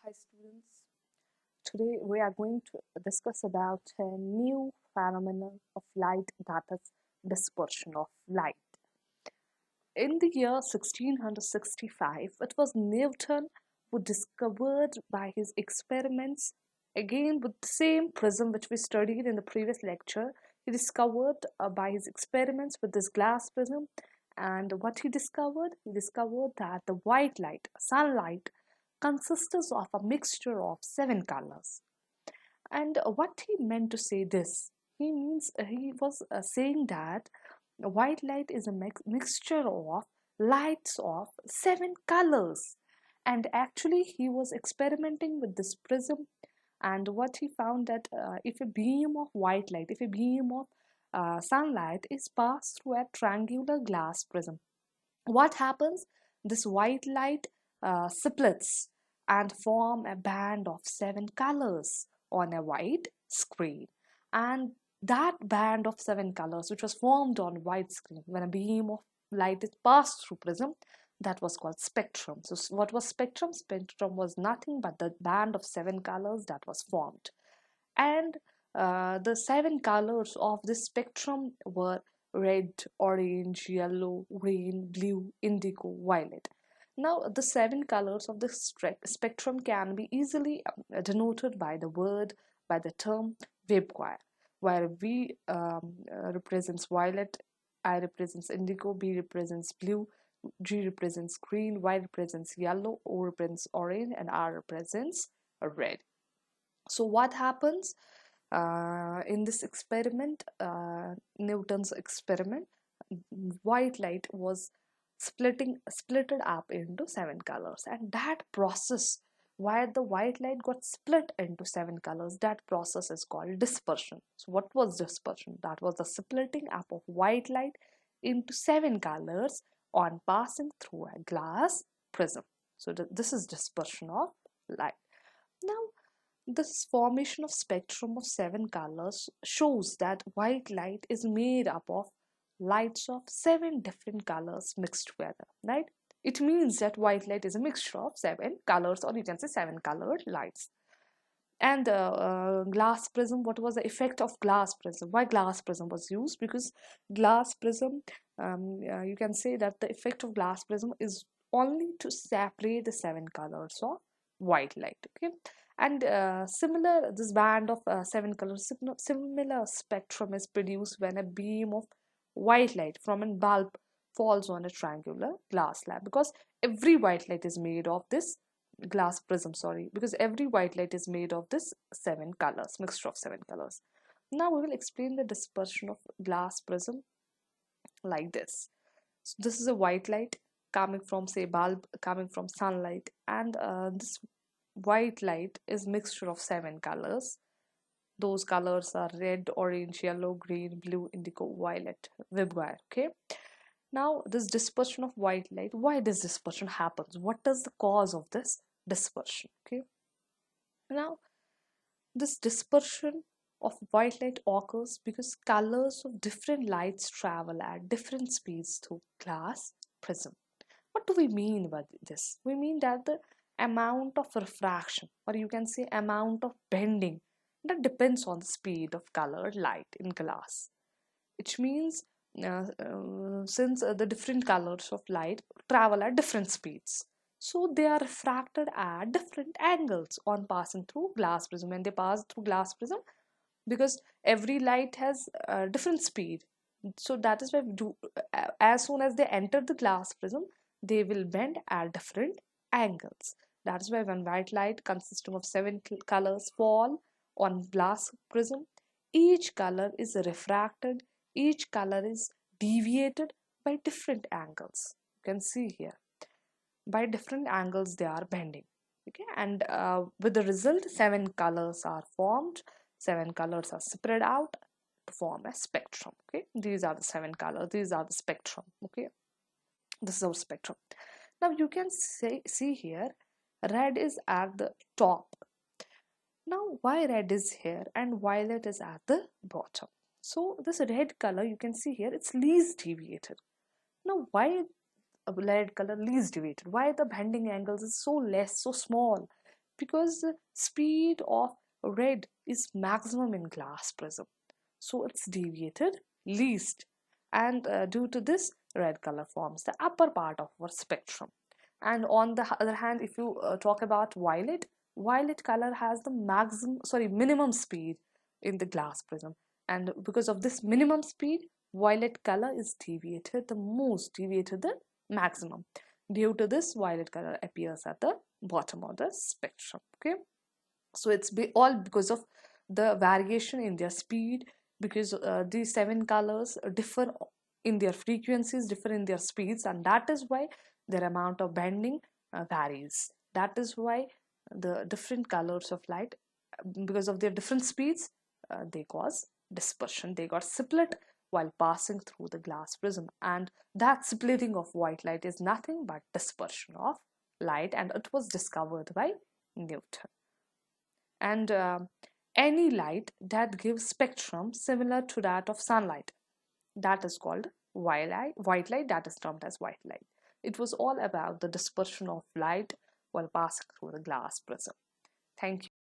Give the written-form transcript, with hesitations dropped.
Hi students. Today we are going to discuss about a new phenomenon of light, that is dispersion of light. In the year 1665, it was Newton who discovered by his experiments, again with the same prism which we studied in the previous lecture. He discovered by his experiments with this glass prism, and what he discovered? He discovered that the white light, sunlight, consists of a mixture of seven colors. And what he meant to say this, he was saying that white light is a mixture of lights of seven colors. And actually, he was experimenting with this prism, and what he found that if a beam of white light, if a beam of sunlight is passed through a triangular glass prism, what happens? This white light splits and form a band of seven colors on a white screen. And that band of seven colors, which was formed on white screen when a beam of light is passed through prism, that was called spectrum. So what was spectrum? Spectrum was nothing but the band of seven colors that was formed. And the seven colors of this spectrum were red, orange, yellow, green, blue, indigo, violet. Now, the seven colors of the spectrum can be easily denoted by the word, by the term waveguide, where V represents violet, I represents indigo, B represents blue, G represents green, Y represents yellow, O represents orange, and R represents red. So what happens in this experiment, Newton's experiment? White light was splitted up into seven colors, and that process where the white light got split into seven colors, that process is called dispersion. So what was dispersion? That was the splitting up of white light into seven colors on passing through a glass prism. So this is dispersion of light. Now, this formation of spectrum of seven colors shows that white light is made up of lights of seven different colors mixed together, right? It means that white light is a mixture of seven colors, or you can say seven colored lights. And the glass prism, what was the effect of glass prism? Why glass prism was used? Because glass prism, you can say that the effect of glass prism is only to separate the seven colors of white light, okay? And similar, this band of seven colors, similar spectrum is produced when a beam of white light from a bulb falls on a triangular glass slab, because every white light is made of this glass prism, sorry, because every white light is made of this seven colors, mixture of seven colors. Now we will explain the dispersion of glass prism like this. So this is a white light coming from, say, bulb, coming from sunlight, and this white light is mixture of seven colors. Those colors are red, orange, yellow, green, blue, indigo, violet, vibgire. Okay. Now this dispersion of white light, why this dispersion happens? What is the cause of this dispersion? Okay. Now this dispersion of white light occurs because colors of different lights travel at different speeds through glass prism. What do we mean by this? We mean that the amount of refraction, or you can say amount of bending, that depends on the speed of colored light in glass. Which means since the different colors of light travel at different speeds, so they are refracted at different angles on passing through glass prism. When they pass through glass prism, because every light has a different speed, so that is why we do, as soon as they enter the glass prism, they will bend at different angles. That is why when white light consisting of seven colors fall on glass prism, each color is refracted, each color is deviated by different angles. You can see here, by different angles they are bending, okay? And with the result, seven colors are formed, seven colors are spread out to form a spectrum. Okay, these are the seven colors, these are the spectrum. Okay, this is our spectrum. Now you can see here, red is at the top. Now why red is here and violet is at the bottom? So this red color, you can see here, it's least deviated. Now why a red color least deviated? Why the bending angles is so less, so small? Because the speed of red is maximum in glass prism, so it's deviated least, and due to this, red color forms the upper part of our spectrum. And on the other hand, if you talk about violet, violet color has the minimum speed in the glass prism, and because of this minimum speed, violet color is deviated the most, deviated the maximum. Due to this, violet color appears at the bottom of the spectrum. Okay, so it's all because of the variation in their speed, because these seven colors differ in their frequencies, differ in their speeds, and that is why their amount of bending varies. That is why the different colors of light, because of their different speeds, they cause dispersion. They got split while passing through the glass prism, and that splitting of white light is nothing but dispersion of light, and it was discovered by Newton. And any light that gives spectrum similar to that of sunlight, that is called white light, that is termed as white light. It was all about the dispersion of light while passing through the glass prism. Thank you.